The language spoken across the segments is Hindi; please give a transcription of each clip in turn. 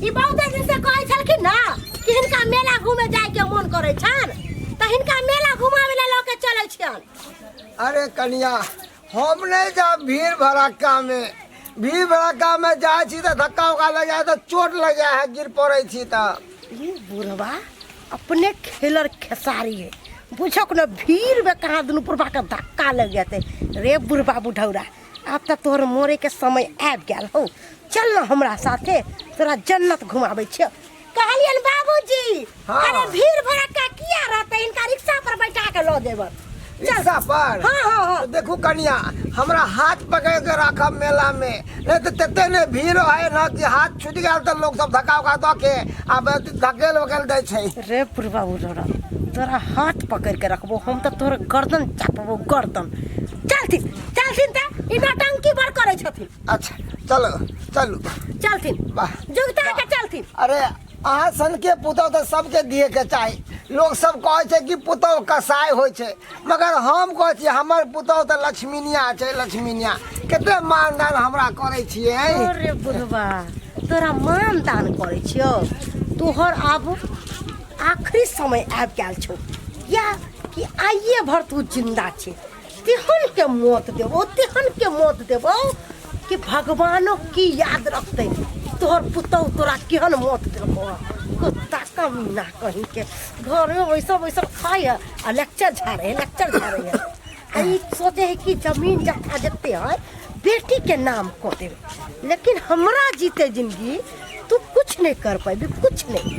ई बहुते दिन से कहै छलखिन ना कि हिनका मेला घूमे जाय के मन करे छन त हिनका मेला घुमावे ले लके चलै छियन। अरे कनिया हम नहीं जा भीड़ भड़क्का में जाए छी तो धक्का उक्का लग जाए तो चोट लग जाए है गिर पड़े छी तो। ये बुढ़वा अपने खेलर खेसारी है बुझक न भीड़ में कहाँ दुनू बुढ़वा के धक्का लग जाते। रे बुढ़वा बुढ़ौरा अब तक तोहर मोरे के समय आबि गेल हो। चल न हमरा साथे तोरा जन्नत घुमावे छियो। कहलियन बाबूजी हाँ। अरे भीड़ भड़क्का किया रहते इनका रिक्शा पर बैठा के लो देब। रिक्शा पर हाँ। तो देखू कनिया हमरा हाथ पकड़ के रखब मेला में नहीं तो तते ने भीड़ है ना कि हाथ छूट गया तो लोग सब धक्का उक्का दो के अब धकेल वकेल दे छै। रे बुढ़वा बुढ़ौरा तोरा हाथ पकड़ के रखबो हम तो तोर गर्दन चापबो गर्दन। चलथिन त ई नौटंकी बड़ करे छथिन। अच्छा चलो चलू चलथिन वाह। जुगता के चलथिन। अरे अहाँ सन के पुतौ तो सबके दिए के चाही। लोग सब कहे छै कि पुतौ कसाई होय छै मगर हम कहे छी हमर पुतौ तो लक्ष्मीनिया छै लक्ष्मीनिया। केते मानदान हमरा करे छिए। अरे बुढ़वा तोरा मानदान करे छियो तोहर अब आखिरी समय आबि गेल छौ या कि आइए भर तू जिंदा छे तेहन के मौत देबो कि भगवानो की याद रखते तोहर पुतौ तोरा केहन मौत देबो। कुत्ता कमीना कहीं के घर में वैसा खाए आ लेक्चर झाड़े है। ई सोचे है कि जमीन जत्था जत्ते है बेटी के नाम को देवे लेकिन हमरा जीते जिंदगी तू कुछ नहीं कर पाबी कुछ नहीं।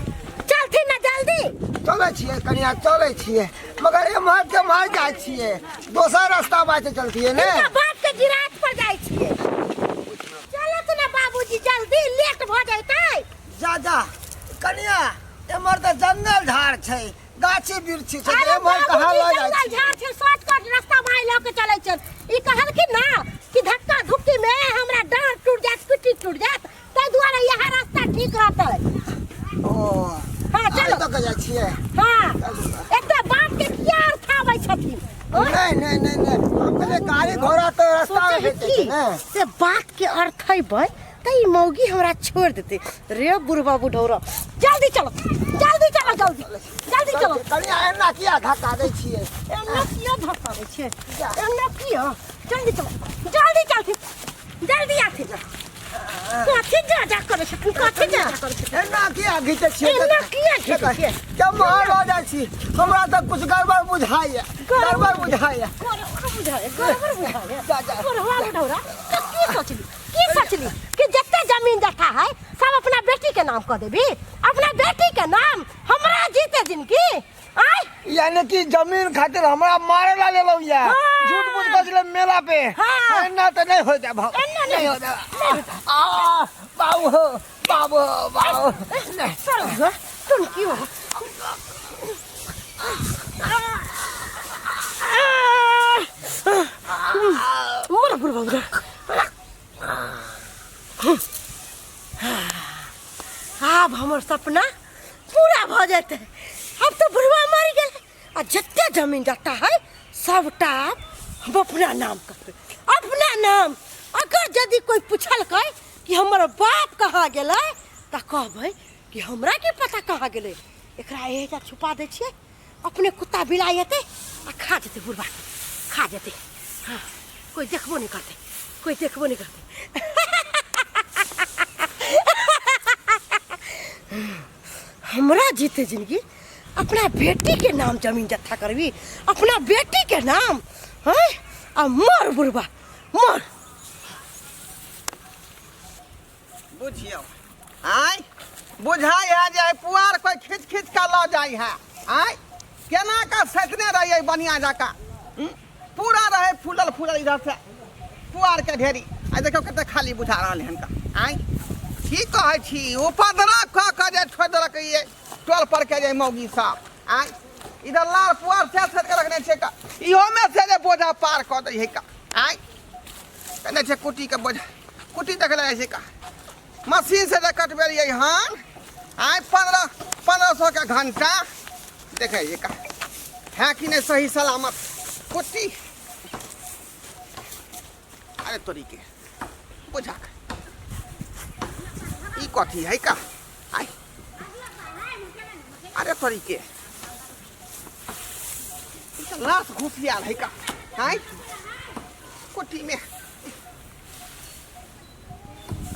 चलती ना जल्दी चले छिए कनिया चले छिए मगर एम्हर के मार जाय छिए दोसर रास्ता बाटे चलतिए ने बात के जिरात पर जाय छिए। चलो तो ना बाबूजी जल्दी लेट भ जैतै। जा कनिया एम्हर तो जंगल झाड़ छै गाछी वृक्षी छै एम्हर कहाँ ल जाय जंगल झाड़ छै शॉर्टकट रास्ता भाई ल के चलै छन। ई कहलखिन ना कि धक्का धुक्की में हमरा डांड टूट जात पिट्टी टूट जात तै दुआरे यह रास्ता ठीक रहतै। ओ हां चलो तो जाय छिए। हां एते बात के किया अर्थ आबै छथिन। नहीं हम कहले गाड़ी घोड़ा तो रास्ता में भेटै छै ने से बात के अर्थ है भाई तई मौगी हमरा छोड़ देते। रे बुढ़वा बुढ़ौरा जल्दी चलो कनिया एना किया धक्का दै छिए। एना किया धक्का दै छिए एना किया जल्दी आथे कथी जा करे छै कथी जा करे छै एना किया घिचे छिए एना किया घिचे छिए जब मार हो जाय छी हमरा तो कुछ गड़बड़ बुझाइए गड़बड़ बुझाइए जा बुढ़वा बुढ़ौरा की सोचली कि जत्ते जमीन जत्था है सब अपना बेटी के नाम कर देबी अपना बेटी के नाम हमरा जीते जिंदगी आय यानी कि जमीन खातिर हमरा मारे ला लेलो या झूठ मूठ कहले मेला पे एना तो नहीं हो जा भाव नहीं हो जा आ बाबू चल तुम की हो मोर बुढ़वा अब हमर सपना पूरा भ जाते। अब तो बुढ़वा मर गए आ जत्ते जमीन जत्ता है सबटा हम अपना नाम करबे अपना नाम। अगर यदि कोई पूछल कि हमर बाप कहाँ गेलै त कहबै कि हमरा के पता कहाँ गेलै एकरा एजा छुपा दै छियै अपने कुत्ता बिलाई एतै आ खा जेतै बुढ़वा खा जेतै। हाँ कोई देखबो नहीं करते हमरा जीते जिंदगी अपना बेटी के नाम जमीन जत्था करबी अपना बेटी के नाम है आ मर बुढ़वा मर। बुझियो आय बुझाई है जे पुआर कोई खींच के ला जाई है आय केना का सतने रहिए बढ़िया जका पूरा रहे फूलल इधर से पुआर के ढेरी आ देखो कते खाली बुझा रहल हन का आय की कहै छी उपद्रव क के जे छोड़ देलक ये टोल पर के जे मौगी साहब आय इधर लाल पुआर से के रखने छे का इहो में से जे बोझा पार क दे है का आय कने छे कुटी के बोझा कुटी देख ले छै का मशीन से कटबे रही हन आय 1500 के घंटा देखे ये का है कि नहीं सही सलामत कुटी। अरे तोरी के बुझा ई कथी है का आई अरे तोरी के लाश घुसिया है का आई कोठी में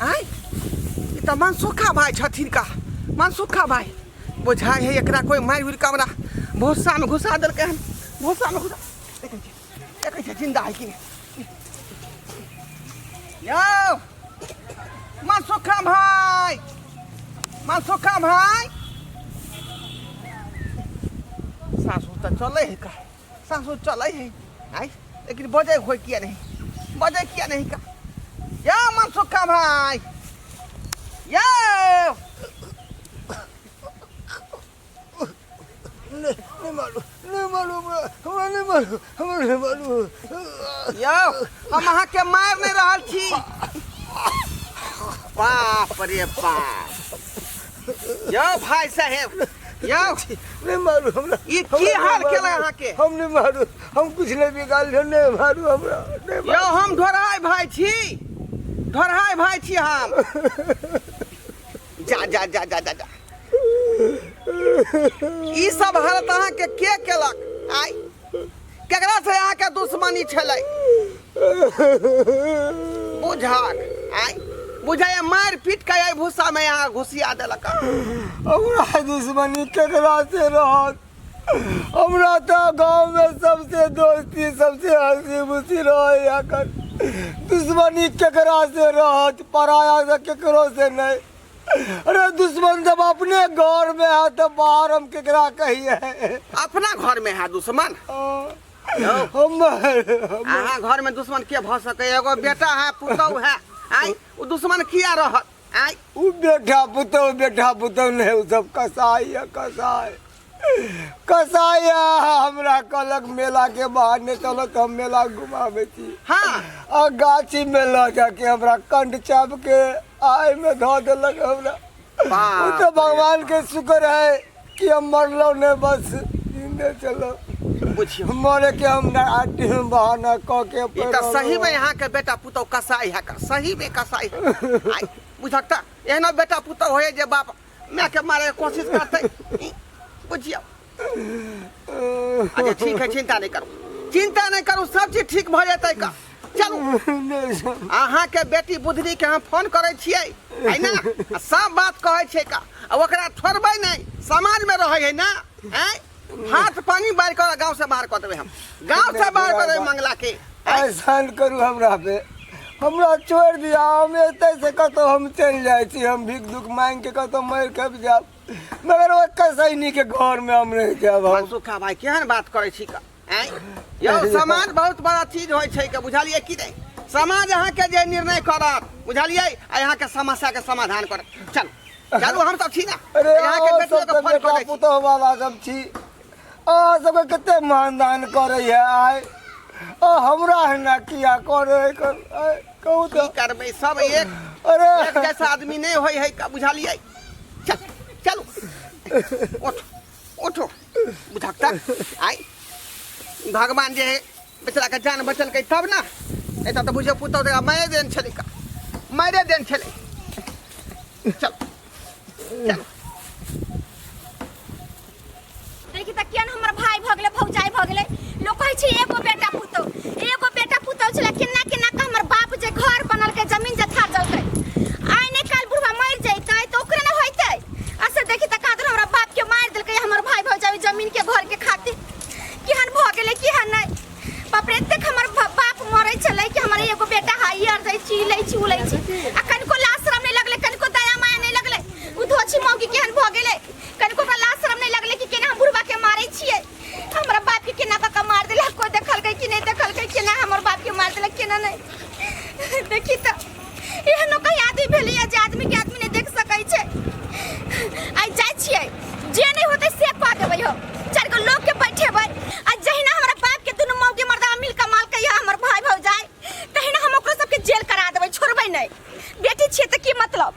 आई ई त मनसुखा भाई छथिन का मनसुखा भाई बुझाई है एकरा कोई मारि उरि कमरा भूसा में घुसा देलकै हन भूसा में घुसा देखै छै जिंदा है कि यो मनसुखा भाई सासू तो चले है का सासू चले है आई लेकिन बजे हो किया नहीं का या मनसुखा भाई या नहीं मालूम यो हम अहाँ के मार नहीं रहल छी बाप रे बाप यो भाई साहेब यो नहीं मालूम हमरा ई की हाल केला अहाँ के हम नहीं मालूम हम कुछ नहीं बिगाड़ नहीं मालूम हमरा यो हम ढोराई भाई छी हम जा ई सब हालत अहाँ के केलक आई केकरा से अहाँ के दुश्मनी छलै बुझाय मार पीट के आई भूसा में यहाँ घुसिया देलक हमरा दुश्मनी केकरा से रहत हमरा तो गांव में सबसे दोस्ती सबसे हंसी खुशी रहे दुश्मनी केकरा से रहत पराया से केकरो से नहीं अरे दुश्मन जब अपने घर में है तो बाहर हम केकरा कहिए अपना घर में है दुश्मन अहाँ घर में दुश्मन के भ सके एगो बेटा है पुतौ है आई उ दुश्मन किया रहत आई उ बेटा पुतौ नहीं उ सब कसाई हमरा कलक मेला के बहाने चलो तो हम मेला घुमावे छी हाँ आ गाछी में ल जाके हमरा कंठ चाप के आय में धो देलक हमरा उ तो भगवान के शुक्र है कि हम मरलो नहीं बस जिंदे चलो मरे के हम आटी में बहाना क के ई त सही में यहाँ के बेटा पुतौ कसाई है का सही में कसाई आई बुझता एहनो बेटा पुतौ होए जे बाप मैं के मारे कोशिश करते बुझियो अच्छा ठीक है चिंता नहीं करू सब चीज ठीक भ जेतै का चलू अहाँ के बेटी बुधरी के हम फोन करे छियै है ना सब बात कहे छै का ओकरा छोड़बै नहीं समाज में रहे है ना हैं हाथ पानी बाहर कर गांव से बाहर कर देबै हम गांव से बाहर कर देबै मंगला के ऐसा करू हमरा पे हमरा छोड़ दिया हम एते से कतो हम चल जाय छी हम भीख दुख मांग के कतो मर के जाब मगर वो कसैनी के घर में हम रह जाब मनसुखा भाई केहन बात करे छी का हैं यो समाज बहुत बड़ा चीज होय छै के बुझलिए कि नहीं समाज अहाँ के जे निर्णय करत बुझलिए यहाँ के समस्या के समाधान करत चलू हम सब छी ना अरे यहाँ के बेटी के फोन करे पुतो वाला सब छी आ सब कते मानदान करे है आय हमरा है ना किया करे कहू तो करबै सब एक जैसा आदमी नहीं होय है का बुझलिए चलू उठो बुझता आई भगवान जे बेचारा के जान बचल के तब ना एता तो बुझे पुतौ तो मारे देन छले चल देखि त केन हमर भाई भ गेले भौजाई भ गेले लोग कहै छै एगो बेटा पुतौ छले केना के हमर बाप जे घर बनल के जमीन जथा जलकै आइ ने काल बुढ़वा मर जइतै तो ओकरे न होइतै असे देखि त कादर हमरा बाप के मार देलकै हमर भाई भौजाई जमीन के घर के खातिर केहन भ गेले केहन नै बाप रे एतेक हमर बाप मरै छलै कि हमर एगो बेटा हाई आर जाइ छी लै छी उलै छी आ कनको लाशरम नै लगले कनको दया माया नै लगले उ धोछी मौगी केहन भ गेले कनको का लाशरम नै लगले कि केना हम बुढ़वा के मारै छियै हमरा बाप के केना का मार देला कोई देखलकै कि नै देखलकै केना हमर बाप के मार देला केना नै देखि त एहनो कहीं आदमी भेलिए जे आदमी के आदमी नै देख सकै छै आइ जाइ छियै जे नै होतै से कह देबै हो चार गो लोग के बैठेबै आ जहिना हमरा बाप के दुनु मौगी मर्दा मिल के माल के हमर भाई भौजाई तहिना हम ओकरा सब के जेल करा देबै छोड़बै नै बेटी छियै त की मतलब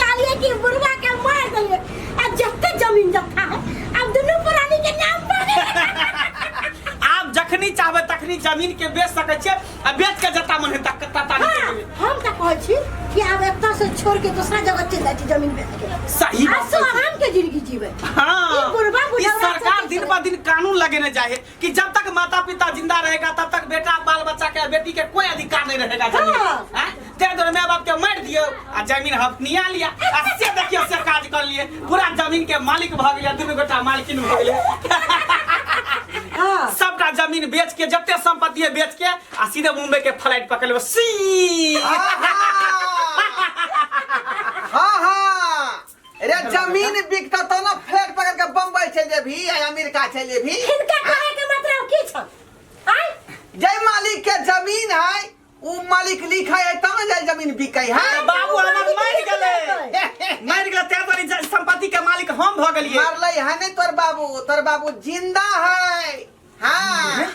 कालिए की बुढ़वा के मार दिए अब जत्ते जमीन जत्था है अब दोनों प्राणी के नाम पर आप जखनी चाहबे तखनी जमीन के बेच सकै छियै आ बेच के जता मन तक तता हम त कहै छोड़ के दूसरा जगह चल जाए जमीन बेच के सही बात आज तो है। आराम के जिंदगी जीवे हाँ, ई बुढ़वा इस बुढ़वा सरकार दिन ब दिन कानून लगेने जाए कि जब तक माता पिता जिंदा रहेगा तब तक बेटा बाल बच्चा के बेटी के कोई अधिकार नहीं रहेगा जमीन हाँ। हाँ? ते दर माँ बाप के मार दियो आ जमीन हपनिया लिया आ से देखियो से काज कर लिए पूरा जमीन के मालिक भ गेलिए दुनू गोटा मालकिन भ गेलिए हां सबका जमीन बेच के जते संपत्ति है बेच के आ सीधे मुंबई के फ्लाइट पकड़ लो सी हाँ हाँ अरे जमीन बिकता तो ना फ्लैट पकड़ के बम्बई चले भी या अमेरिका चले भी इनका कहे के मतलब की छ आय जय मालिक के जमीन है उ मालिक लिखा है तब जय जमीन बिकै है बाबू हमर मर गेले ते संपत्ति के मालिक हम भ गेलिए मारले है नहीं तोर बाबू जिंदा है हाँ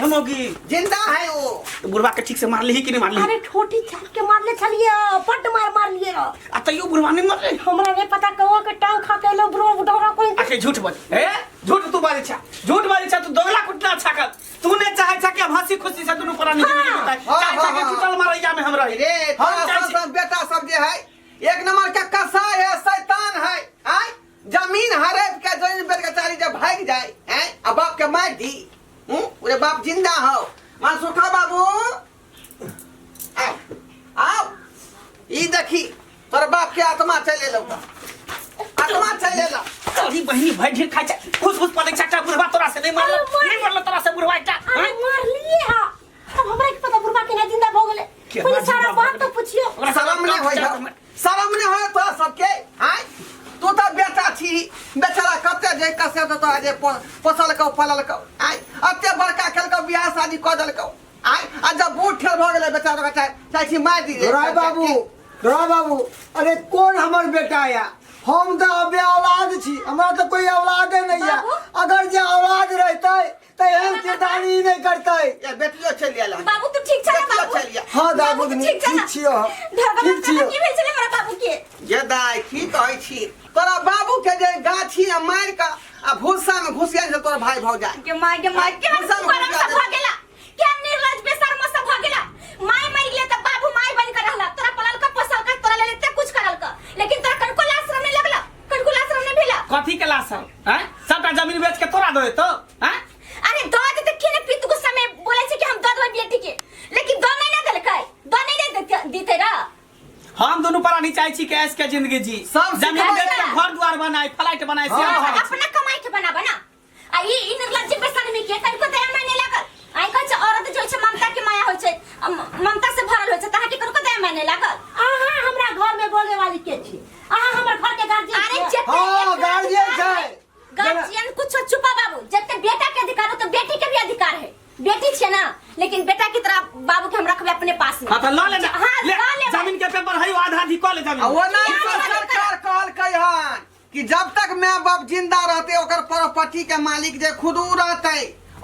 हमोगी जिंदा है वो तो बुढ़वा के ठीक से मार ली कि नहीं मार ली अरे ठोटी छाप के मारले छलिए पट मार लिए आ तैयो बुढ़वा नहीं मर हमरा नहीं पता कहो के टांग खा के लो ब्रो बुढ़वा कोई आके झूठ बोल ए झूठ तू बाजे छा तू दोगला कुटना अच्छा कर तू ने चाहे छा कि हम हंसी खुशी से दोनों पुरानी जिंदगी बिताए चाहे छा कि टूटल मारैया में हम रही रे हम चाहे छी- सब बेटा सब जे है एक नंबर का कसाई है शैतान है आय जमीन हड़प के जमीन बेच के चारी जब भाग जाए हैं अब बाप के मार दी पूरे बाप जिंदा हो मान सुखा बाबू आओ ई देखी तोर बाप के आत्मा चले लो आत्मा चले लो अभी बहनी भाई ढेर खाई छा खुश खुश पड़े छा बुढ़वा तोरा से नहीं मारल तोरा से बुढ़वा एकटा अरे मार लिए हा अब हमरा के पता बुढ़वा के ना जिंदा भ गेले के कोई ना सारा जिंदा बात भ तो पूछियो शरम नहीं होय शरम नहीं होय तोरा सबके आय तू तो बेटा छी बेचारा कते जे कसे तो तोरा जे पोसल को पलल को आय अते बड़का खेल को बियाह शादी क देल को आय आ जब बूढ़ ठेल भ गेले बेचारा के चाहे छी मार दी राय बाबू अरे कौन हमर बेटा या हम तो अबे औलाद छी हमरा तो कोई औलादे नहीं है अगर जे औलाद रहते तो हम चिंतानी नहीं करते ये बेटियो चल गेला बाबू तू ठीक छला बेटियो बाबू चल गया हाँ दाबू ठीक छियो ठीक छियो की भेल छले हमरा बाबू के ये दाई की कहै छी तोरा बाबू के जे गाछी आ मार का आ भूसा में घुसिया से तोरा भाई भौ जाए के मार के हम करम सब भ गेला के निर्लज बेशर्म सब भ गेला माय मर गेले त बाबू माय बन के रहला तोरा पलल का पोसल का तोरा ले लेते कुछ करल का लेकिन तोरा कनको लाशरम नहीं लगला कनको लाशरम नहीं भेला कथी के लाश हैं सबका जमीन बेच के तोरा दे तो हैं अरे दो देते केने पित गुस्सा में बोले छे कि हम दो दो बेटी के लेकिन दो नहीं ना देलकै दो नहीं दे दीते रा हम दोनों प्राणी चाहे छी कैश के जिंदगी जी सब जमीन बेच के सिखा घर द्वार बनाए फ्लाइट बनाए से अपना कमाई के बना आ ई निर्लज्ज बेशर्मी के कनको दया माने लागल आई कहै छै औरत जो छै ममता के माया होय छै ममता से भरल होय छै तहा के कनको दया माने लागल आहा हमरा घर में बोले वाली के छी आहा हमर घर के गार्जियन अरे छी। जते हाँ गार्जियन छै गार्जियन कुछ चुपा बाबू जते बेटा के अधिकार हो तो बेटी के भी अधिकार है बेटी छे ना लेकिन बेटा की तरह बाबू के हम रखबे अपने पास में हां तो ला लेना हां ले ला ले जमीन के पेपर है आधा आधी क ले आ जमीन वो नहीं सरकार कहलकै हन कि जब तक माँ बाप जिंदा रहते ओकर प्रॉपर्टी के मालिक जे खुद रहते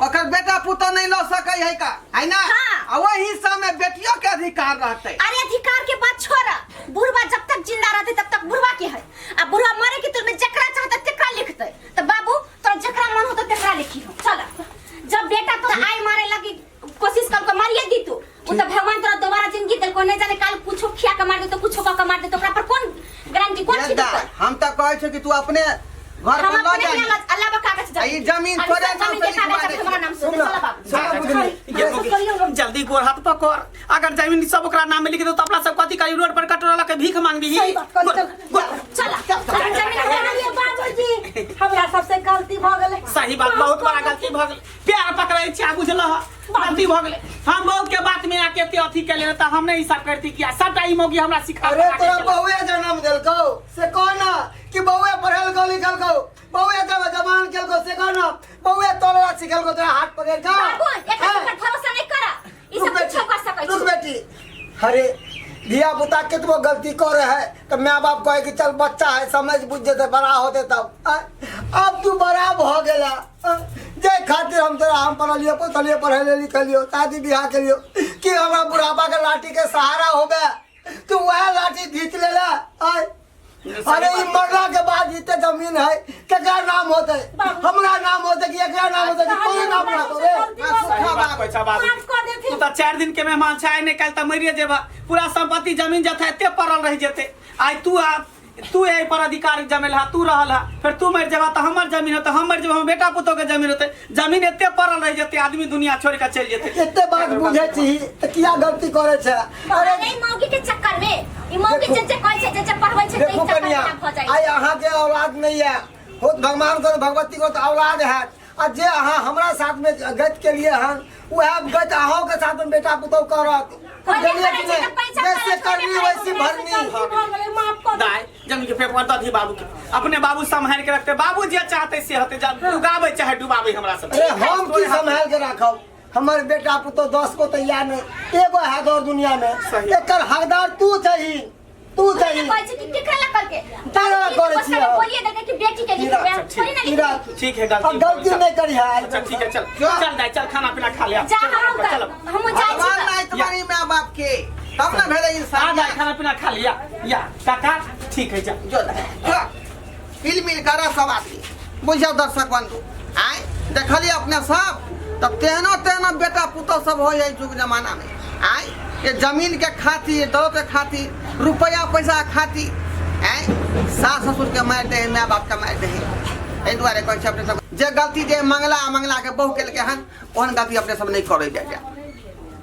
ओकर बेटा पुतो नहीं लो सकै है का है ना हाँ। आ वही हिस्सा में बेटियों के अधिकार रहते अरे अधिकार के बात छोड़ा बुढ़वा जब तक जिंदा रहते तब तक बुढ़वा के है अब बुढ़वा मरे की तुर में जकरा चाहता तेकरा लिखते तो बाबू तो जकरा मन होता तेकरा लिखी हो चल जब बेटा तो आई मारे लगी कोशिश कर को मारिए दी तू वो तो भगवान तोरा दोबारा जिंदगी देल को नहीं जाने काल कुछो खिया के मार दे तो कुछो का मार दे तो ओकरा पर कौन गारंटी कौन ये सी दा, हम तो कहै छै कि तू अपने घर हम पर ल अपने जा अल्लाह का कागज आ ई जमीन थोड़े जमीन के कागज हमारा नाम से चला बाबू ये होगी। जल्दी गोर हाथ पकड़ अगर जमीन सब ओकरा नाम में लिख दो तो अपना सब कथी करी रोड पर कटोरा के भीख मांग दी सही बात कर चला अगर जमीन हमारा ये बाबूजी हमरा सबसे गलती भ गेले सही बात बहुत बड़ा गलती भ गेल प्यार पकड़े छी बुझल गलती भ गेले हम बहुत के बात में आके ते अथी के ले त हम नहीं सब करती किया सबटा ई मोगी हमरा सिखा अरे तोरा बहुए जन्म देलको से कौन कि बहुए पढ़ल को लिखल को बहुए जब जवान केल को से कौन बहुए तोरा सिखल को तोरा हाथ पकड़ का बाबू एक पर भरोसा नहीं करा ई सब कुछ कर सकै रुक छी बेटी अरे धिया पुता कितबो गलती करे है तो माँ बाप कहे कि चल बच्चा है समझ बुझ जेते बड़ा होते तब अब तू बड़ा भ गेला जे खातिर हम तोरा हम पढ़लियो पोतलियो पढ़े लिखलियो शादी बियाह करियो कि हमरा बुढ़ापा के लाठी के सहारा होबे तू वह लाठी खींच लेला अरे ई मरला के बाद इतने जमीन है केकरा नाम होते, हमरा नाम होते कि एकरा नाम होते कि कोई नाम ना होते। सही बात कहै छ बाबू, तू त 4 दिन के मेहमान छै, आइ नै काल्हि त मरिए जेबा, पूरा संपत्ति जमीन जथा एते पड़ल रह जेते। आइ तू यही पर अधिकार जमेल हा, तू रहल हा, फिर तू मर जेबा त हमर जमीन होते, हम मर जेबा हम बेटा पुतोह के जमीन होते, जमीन एते पड़ल रह जेते, आदमी दुनिया छोड़ के चल जेते। एते बात बुझे छी त किया गलती करे छै। अरे नहीं मौगी के चक्कर में ई मौगी जे कहै छै जे पढ़बै छै देखो तै कन्या, चक्कर में भ आई जाय। अहाँ के औलाद नहीं है, खुद भगवान को भगवती को तो औलाद है, और जे अहाँ हमरा साथ में गत के लिए हन वह गत अहाँ के साथ में बेटा पुतोह करत। जैसे करनी वैसी भरनी। दाई जमीन के पेपर दधी बाबू के, अपने बाबू संभाल के रखते, बाबू जे चाहते से होते, उगावे चाहे डुबावे हमरा सब। अरे हम की संभाल के रखब, हमर बेटा पुतोह 10 को तैयार नहीं, एगो है दौर दुनिया में, एकर हकदार तू छही, तू छही। कहै छै कि केकरा लकल के तारा करे छी हम। बोलिए देखे कि बेटी के लिए थोड़ी ना इरा ठीक है, अब गलती नहीं करी है। अच्छा ठीक है, चल चल दाई, चल खाना पीना खा लिया, जा हम चल हम जाय भगवान छी। नहीं तुम्हारी माँ बाप के, तब ना भेले आ इंसान। जा खाना पीना खा लिया या काका, ठीक है जा। जो हिल मिल कर सब आदमी बुझो दर्शक बंधु, आय देखलिए अपने सब तब तेहना बेटा पुतोह सब हो जाए जुग जमाना में। आय ये जमीन के खातिर, दौलत के खातिर, रुपया पैसा खातिर, आय सास ससुर के मार दे, माँ बाप के मार दे। एहि दुआरे कहै छै अपने सब जे गलती जे मंगला के बहु केलकै हन ओहन गलती अपने सब नहीं करे जाए।